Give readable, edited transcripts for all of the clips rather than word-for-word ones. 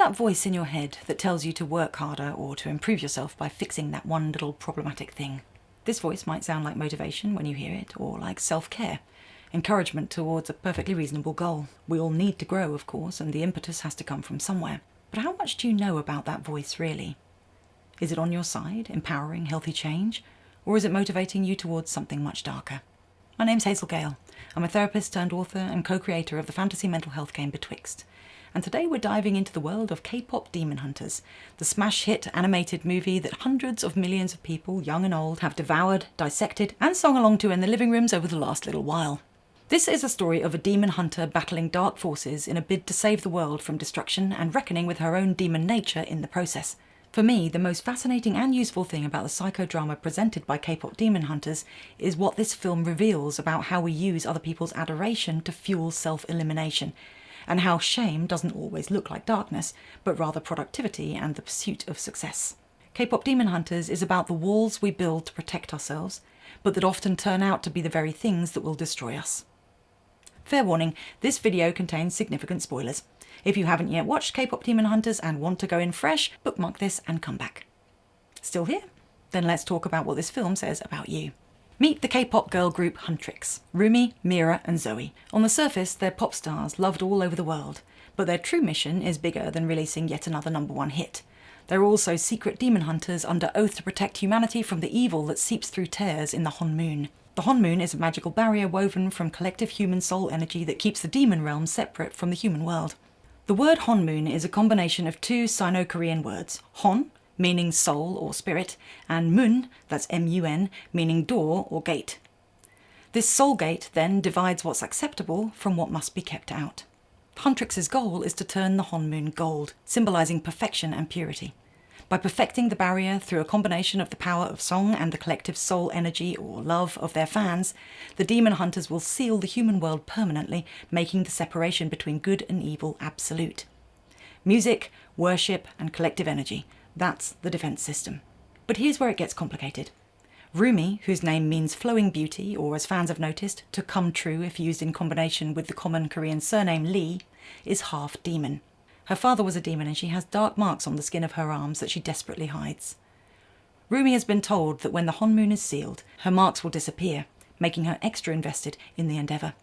that voice in your head that tells you to work harder or to improve yourself by fixing that one little problematic thing? This voice might sound like motivation when you hear it, or like self-care, encouragement towards a perfectly reasonable goal. We all need to grow, of course, and the impetus has to come from somewhere. But how much do you know about that voice, really? Is it on your side, empowering healthy change? Or is it motivating you towards something much darker? My name's Hazel. I'm a therapist turned author and co-creator of the fantasy mental health game Betwixt. And today we're diving into the world of K-pop Demon Hunters, the smash hit animated movie that hundreds of millions of people, young and old, have devoured, dissected, and sung along to in their living rooms over the last little while. This is a story of a demon hunter battling dark forces in a bid to save the world from destruction and reckoning with her own demon nature in the process. For me, the most fascinating and useful thing about the psychodrama presented by K-pop Demon Hunters is what this film reveals about how we use other people's adoration to fuel self-elimination, and how shame doesn't always look like darkness, but rather productivity and the pursuit of success. K-pop Demon Hunters is about the walls we build to protect ourselves, but that often turn out to be the very things that will destroy us. Fair warning, this video contains significant spoilers. If you haven't yet watched K-pop Demon Hunters and want to go in fresh, bookmark this and come back. Still here? Then let's talk about what this film says about you. Meet the K-pop girl group Huntrix, Rumi, Mira and Zoey. On the surface, they're pop stars loved all over the world, but their true mission is bigger than releasing yet another #1 hit. They're also secret demon hunters under oath to protect humanity from the evil that seeps through tears in the Honmoon. The Honmoon is a magical barrier woven from collective human soul energy that keeps the demon realm separate from the human world. The word Honmoon is a combination of two Sino-Korean words, Hon, meaning soul or spirit, and Mun, that's M-U-N, meaning door or gate. This soul gate then divides what's acceptable from what must be kept out. Huntrix's goal is to turn the Honmoon gold, symbolising perfection and purity. By perfecting the barrier through a combination of the power of song and the collective soul energy or love of their fans, the demon hunters will seal the human world permanently, making the separation between good and evil absolute. Music, worship and collective energy. That's the defence system. But here's where it gets complicated. Rumi, whose name means flowing beauty, or as fans have noticed, to come true if used in combination with the common Korean surname Lee, is half demon. Her father was a demon and she has dark marks on the skin of her arms that she desperately hides. Rumi has been told that when the Honmoon is sealed, her marks will disappear, making her extra invested in the endeavour.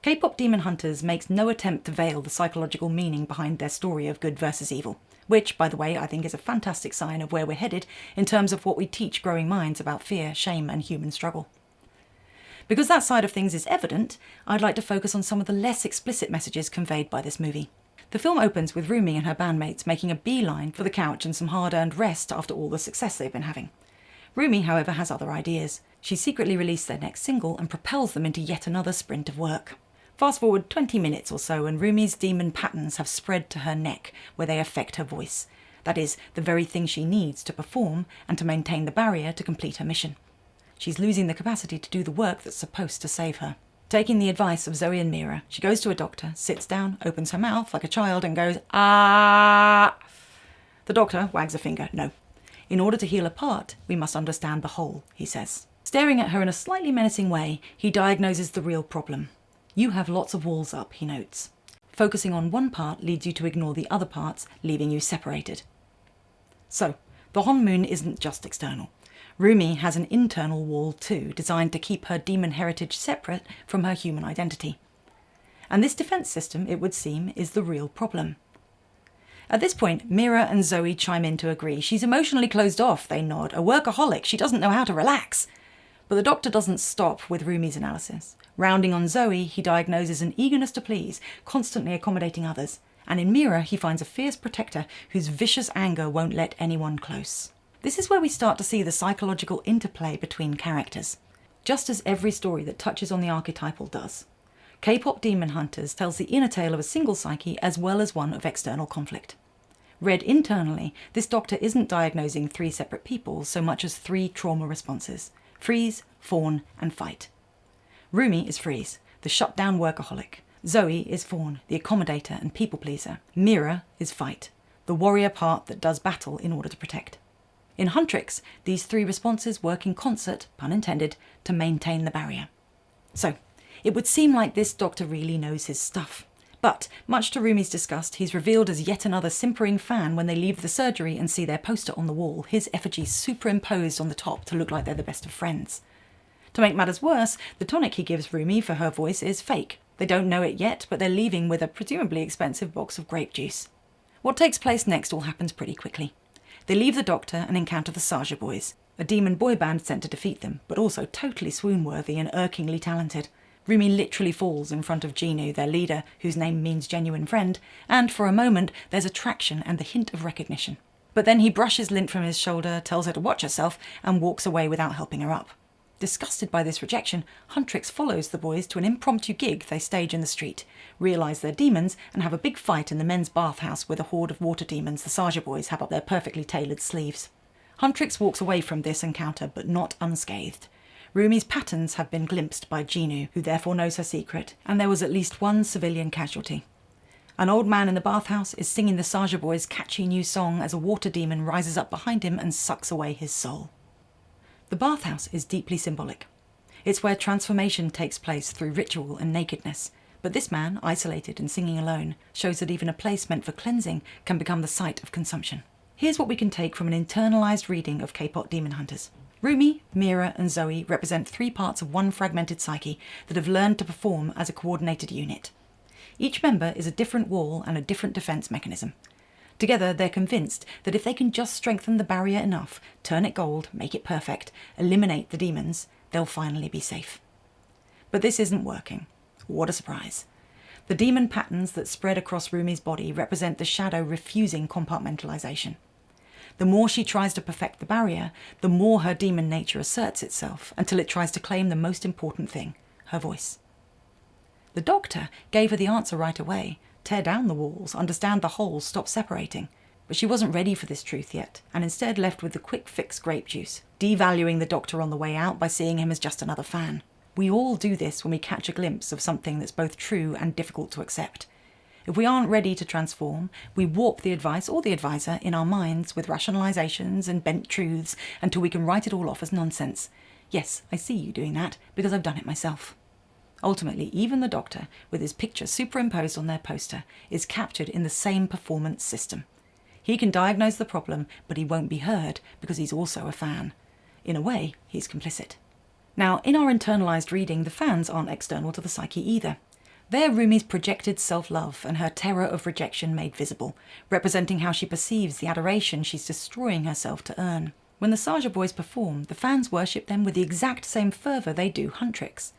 K-pop Demon Hunters makes no attempt to veil the psychological meaning behind their story of good versus evil, which, by the way, I think is a fantastic sign of where we're headed in terms of what we teach growing minds about fear, shame and human struggle. Because that side of things is evident, I'd like to focus on some of the less explicit messages conveyed by this movie. The film opens with Rumi and her bandmates making a beeline for the couch and some hard-earned rest after all the success they've been having. Rumi, however, has other ideas. She secretly released their next single and propels them into yet another sprint of work. Fast forward 20 minutes or so and Rumi's demon patterns have spread to her neck where they affect her voice. That is, the very thing she needs to perform and to maintain the barrier to complete her mission. She's losing the capacity to do the work that's supposed to save her. Taking the advice of Zoey and Mira, she goes to a doctor, sits down, opens her mouth like a child and goes, "Ah!" The doctor wags a finger. No. In order to heal a part, we must understand the whole, he says. Staring at her in a slightly menacing way, he diagnoses the real problem. You have lots of walls up, he notes. Focusing on one part leads you to ignore the other parts, leaving you separated. So, the Honmoon isn't just external. Rumi has an internal wall too, designed to keep her demon heritage separate from her human identity. And this defence system, it would seem, is the real problem. At this point, Mira and Zoey chime in to agree. She's emotionally closed off, they nod. A workaholic, she doesn't know how to relax. But the doctor doesn't stop with Rumi's analysis. Rounding on Zoey, he diagnoses an eagerness to please, constantly accommodating others. And in Mira, he finds a fierce protector whose vicious anger won't let anyone close. This is where we start to see the psychological interplay between characters, just as every story that touches on the archetypal does. K-pop Demon Hunters tells the inner tale of a single psyche as well as one of external conflict. Read internally, this doctor isn't diagnosing 3 separate people so much as 3 trauma responses: freeze, fawn and fight. Rumi is freeze, the shut-down workaholic. Zoey is fawn, the accommodator and people-pleaser. Mira is fight, the warrior part that does battle in order to protect. In Huntrix, these 3 responses work in concert, pun intended, to maintain the barrier. So, it would seem like this doctor really knows his stuff. But, much to Rumi's disgust, he's revealed as yet another simpering fan when they leave the surgery and see their poster on the wall, his effigy superimposed on the top to look like they're the best of friends. To make matters worse, the tonic he gives Rumi for her voice is fake. They don't know it yet, but they're leaving with a presumably expensive box of grape juice. What takes place next all happens pretty quickly. They leave the doctor and encounter the Saja boys, a demon boy band sent to defeat them, but also totally swoon-worthy and irkingly talented. Rumi literally falls in front of Jinu, their leader, whose name means genuine friend, and for a moment there's attraction and the hint of recognition. But then he brushes lint from his shoulder, tells her to watch herself, and walks away without helping her up. Disgusted by this rejection, Huntrix follows the boys to an impromptu gig they stage in the street, realise they're demons, and have a big fight in the men's bathhouse with a horde of water demons the Saja boys have up their perfectly tailored sleeves. Huntrix walks away from this encounter, but not unscathed. Rumi's patterns have been glimpsed by Jinu, who therefore knows her secret, and there was at least one civilian casualty. An old man in the bathhouse is singing the Saja boys' catchy new song as a water demon rises up behind him and sucks away his soul. The bathhouse is deeply symbolic. It's where transformation takes place through ritual and nakedness, but this man, isolated and singing alone, shows that even a place meant for cleansing can become the site of consumption. Here's what we can take from an internalised reading of K-pop demon hunters. Rumi, Mira and Zoey represent 3 parts of one fragmented psyche that have learned to perform as a coordinated unit. Each member is a different wall and a different defence mechanism. Together they're convinced that if they can just strengthen the barrier enough, turn it gold, make it perfect, eliminate the demons, they'll finally be safe. But this isn't working. What a surprise. The demon patterns that spread across Rumi's body represent the shadow refusing compartmentalisation. The more she tries to perfect the barrier, the more her demon nature asserts itself until it tries to claim the most important thing, her voice. The doctor gave her the answer right away. Tear down the walls, understand the holes, stop separating. But she wasn't ready for this truth yet, and instead left with the quick fix grape juice, devaluing the doctor on the way out by seeing him as just another fan. We all do this when we catch a glimpse of something that's both true and difficult to accept. If we aren't ready to transform, we warp the advice or the advisor in our minds with rationalizations and bent truths until we can write it all off as nonsense. Yes, I see you doing that because I've done it myself. Ultimately, even the doctor, with his picture superimposed on their poster, is captured in the same performance system. He can diagnose the problem, but he won't be heard because he's also a fan. In a way, he's complicit. Now, in our internalised reading, the fans aren't external to the psyche either. They're Rumi's projected self-love and her terror of rejection made visible, representing how she perceives the adoration she's destroying herself to earn. When the Saja boys perform, the fans worship them with the exact same fervour they do Huntrix.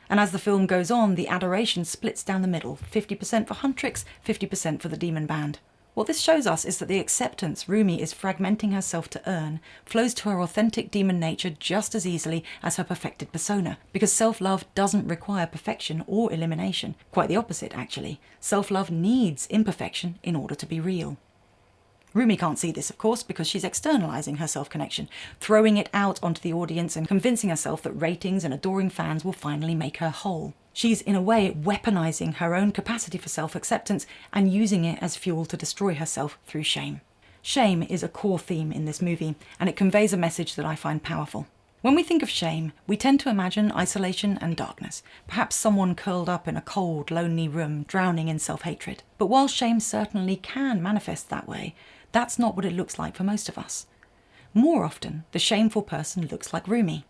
And as the film goes on, the adoration splits down the middle, 50% for Huntrix, 50% for the demon band. What this shows us is that the acceptance Rumi is fragmenting herself to earn flows to her authentic demon nature just as easily as her perfected persona, because self-love doesn't require perfection or elimination. Quite the opposite, actually. Self-love needs imperfection in order to be real. Rumi can't see this, of course, because she's externalising her self-connection, throwing it out onto the audience and convincing herself that ratings and adoring fans will finally make her whole. She's, in a way, weaponising her own capacity for self-acceptance and using it as fuel to destroy herself through shame. Shame is a core theme in this movie, and it conveys a message that I find powerful. When we think of shame, we tend to imagine isolation and darkness, perhaps someone curled up in a cold, lonely room, drowning in self-hatred. But while shame certainly can manifest that way, that's not what it looks like for most of us. More often, the shameful person looks like Rumi.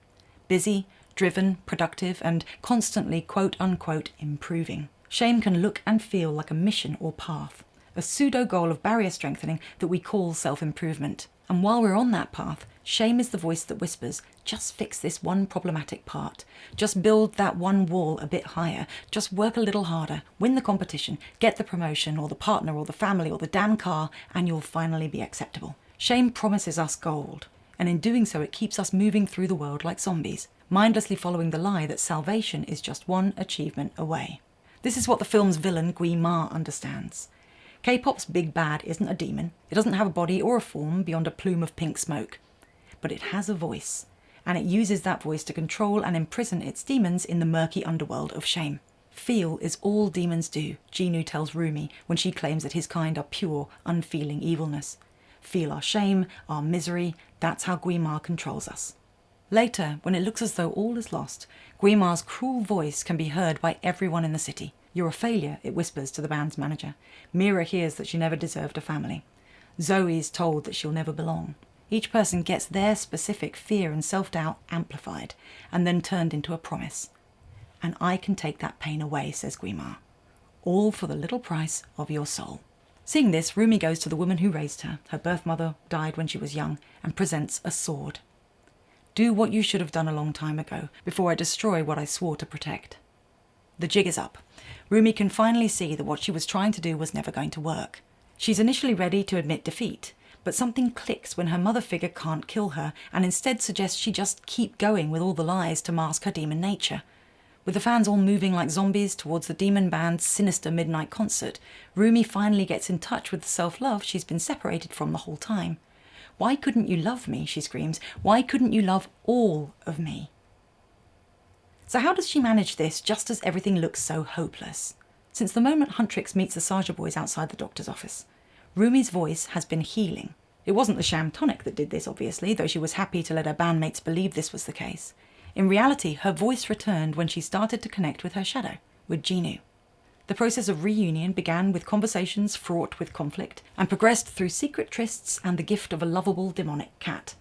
Busy, driven, productive, and constantly quote-unquote improving. Shame can look and feel like a mission or path, a pseudo-goal of barrier strengthening that we call self-improvement. And while we're on that path, shame is the voice that whispers, just fix this one problematic part, just build that one wall a bit higher, just work a little harder, win the competition, get the promotion or the partner or the family or the damn car, and you'll finally be acceptable. Shame promises us gold, and in doing so it keeps us moving through the world like zombies, mindlessly following the lie that salvation is just one achievement away. This is what the film's villain Gui Ma understands. K-pop's big bad isn't a demon. It doesn't have a body or a form beyond a plume of pink smoke. But it has a voice, and it uses that voice to control and imprison its demons in the murky underworld of shame. Feel is all demons do, Jinu tells Rumi when she claims that his kind are pure, unfeeling evilness. Feel our shame, our misery, that's how Gui Ma controls us. Later, when it looks as though all is lost, Gui Ma's cruel voice can be heard by everyone in the city. You're a failure, it whispers to the band's manager. Mira hears that she never deserved a family. Zoe's told that she'll never belong. Each person gets their specific fear and self-doubt amplified and then turned into a promise. And I can take that pain away, says Guimar. All for the little price of your soul. Seeing this, Rumi goes to the woman who raised her. Her birth mother died when she was young, and presents a sword. Do what you should have done a long time ago, before I destroy what I swore to protect. The jig is up. Rumi can finally see that what she was trying to do was never going to work. She's initially ready to admit defeat, but something clicks when her mother figure can't kill her and instead suggests she just keep going with all the lies to mask her demon nature. With the fans all moving like zombies towards the demon band's sinister midnight concert, Rumi finally gets in touch with the self-love she's been separated from the whole time. Why couldn't you love me, she screams. Why couldn't you love all of me? So how does she manage this just as everything looks so hopeless? Since the moment Huntrix meets the Sarja boys outside the doctor's office, Rumi's voice has been healing. It wasn't the sham tonic that did this, obviously, though she was happy to let her bandmates believe this was the case. In reality, her voice returned when she started to connect with her shadow, with Jinu. The process of reunion began with conversations fraught with conflict and progressed through secret trysts and the gift of a lovable demonic cat.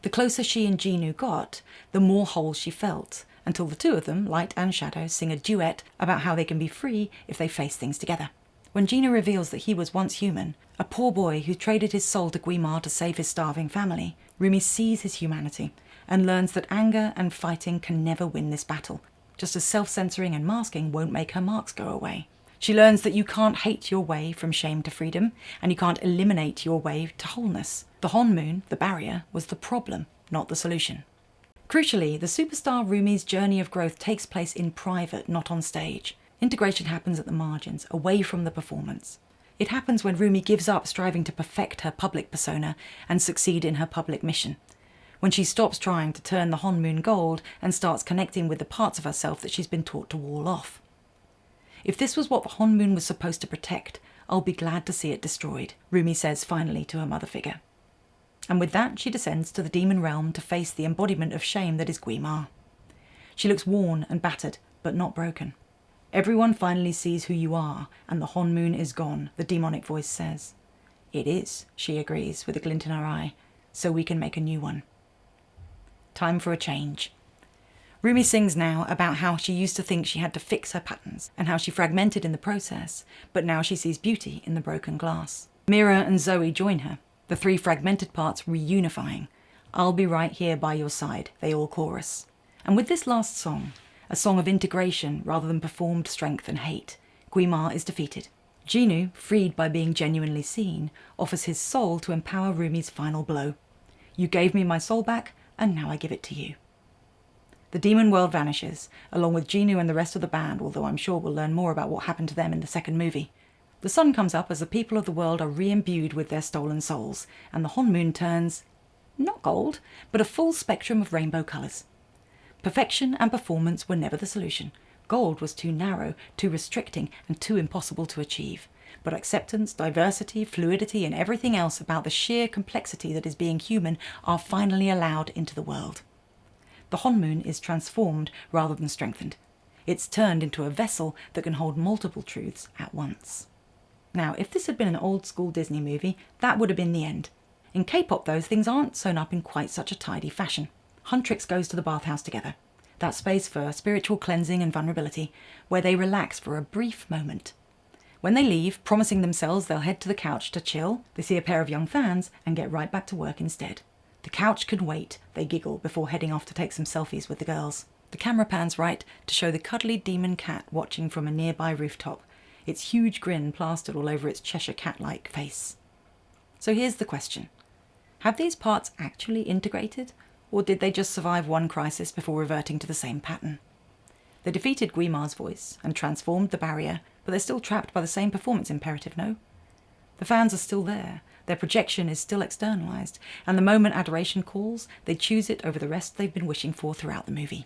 The closer she and Jinu got, the more whole she felt, until the two of them, light and shadow, sing a duet about how they can be free if they face things together. When Jinu reveals that he was once human, a poor boy who traded his soul to Guimar to save his starving family, Rumi sees his humanity and learns that anger and fighting can never win this battle, just as self-censoring and masking won't make her marks go away. She learns that you can't hate your way from shame to freedom, and you can't eliminate your way to wholeness. The Honmoon, the barrier, was the problem, not the solution. Crucially, the superstar Rumi's journey of growth takes place in private, not on stage. Integration happens at the margins, away from the performance. It happens when Rumi gives up striving to perfect her public persona and succeed in her public mission. When she stops trying to turn the Honmoon gold and starts connecting with the parts of herself that she's been taught to wall off. If this was what the Honmoon was supposed to protect, I'll be glad to see it destroyed, Rumi says finally to her mother figure. And with that, she descends to the demon realm to face the embodiment of shame that is Guimar. She looks worn and battered, but not broken. Everyone finally sees who you are, and the Honmoon is gone, the demonic voice says. It is, she agrees, with a glint in her eye, so we can make a new one. Time for a change. Rumi sings now about how she used to think she had to fix her patterns, and how she fragmented in the process, but now she sees beauty in the broken glass. Mira and Zoe join her, the three fragmented parts reunifying. I'll be right here by your side, they all chorus. And with this last song, a song of integration rather than performed strength and hate, Guimar is defeated. Jinu, freed by being genuinely seen, offers his soul to empower Rumi's final blow. You gave me my soul back, and now I give it to you. The demon world vanishes, along with Jinu and the rest of the band, although I'm sure we'll learn more about what happened to them in the second movie. The sun comes up as the people of the world are re-imbued with their stolen souls, and the Honmoon turns, not gold, but a full spectrum of rainbow colours. Perfection and performance were never the solution. Gold was too narrow, too restricting, and too impossible to achieve. But acceptance, diversity, fluidity, and everything else about the sheer complexity that is being human are finally allowed into the world. The Honmoon is transformed rather than strengthened. It's turned into a vessel that can hold multiple truths at once. Now, if this had been an old-school Disney movie, that would have been the end. In K-pop, though, things aren't sewn up in quite such a tidy fashion. Huntrix goes to the bathhouse together, that space for spiritual cleansing and vulnerability, where they relax for a brief moment. When they leave, promising themselves they'll head to the couch to chill, they see a pair of young fans and get right back to work instead. The couch can wait, they giggle before heading off to take some selfies with the girls. The camera pans right to show the cuddly demon cat watching from a nearby rooftop, its huge grin plastered all over its Cheshire cat-like face. So here's the question. Have these parts actually integrated, or did they just survive one crisis before reverting to the same pattern? They defeated Guimar's voice and transformed the barrier, but they're still trapped by the same performance imperative, no? The fans are still there, their projection is still externalised, and the moment adoration calls, they choose it over the rest they've been wishing for throughout the movie.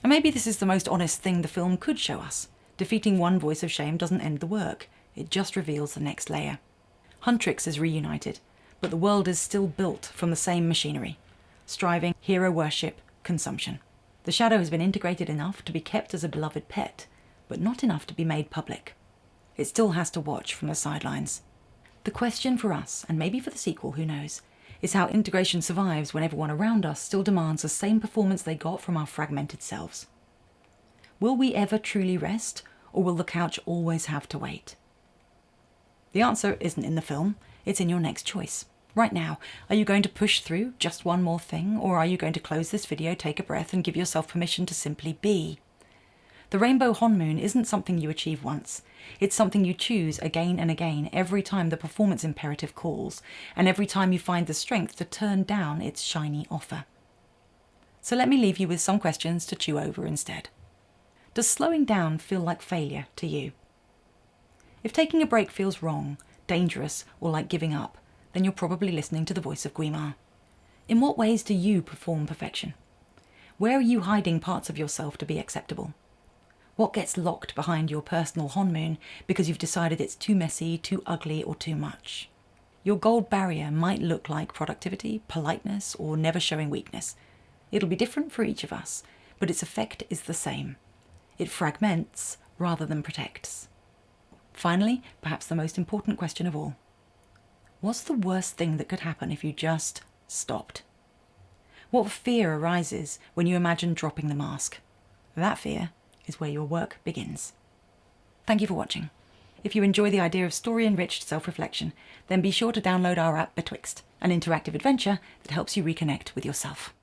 And maybe this is the most honest thing the film could show us. Defeating one voice of shame doesn't end the work, it just reveals the next layer. Huntrix is reunited, but the world is still built from the same machinery. Striving, hero worship, consumption. The shadow has been integrated enough to be kept as a beloved pet, but not enough to be made public. It still has to watch from the sidelines. The question for us, and maybe for the sequel, who knows, is how integration survives when everyone around us still demands the same performance they got from our fragmented selves. Will we ever truly rest, or will the couch always have to wait? The answer isn't in the film, it's in your next choice. Right now, are you going to push through just one more thing, or are you going to close this video, take a breath, and give yourself permission to simply be? The rainbow Honmoon isn't something you achieve once. It's something you choose again and again every time the performance imperative calls, and every time you find the strength to turn down its shiny offer. So let me leave you with some questions to chew over instead. Does slowing down feel like failure to you? If taking a break feels wrong, dangerous, or like giving up, then you're probably listening to the voice of Guimar. In what ways do you perform perfection? Where are you hiding parts of yourself to be acceptable? What gets locked behind your personal Honmoon because you've decided it's too messy, too ugly, or too much? Your gold barrier might look like productivity, politeness, or never showing weakness. It'll be different for each of us, but its effect is the same. It fragments rather than protects. Finally, perhaps the most important question of all. What's the worst thing that could happen if you just stopped? What fear arises when you imagine dropping the mask? That fear is where your work begins. Thank you for watching. If you enjoy the idea of story-enriched self-reflection, then be sure to download our app Betwixt, an interactive adventure that helps you reconnect with yourself.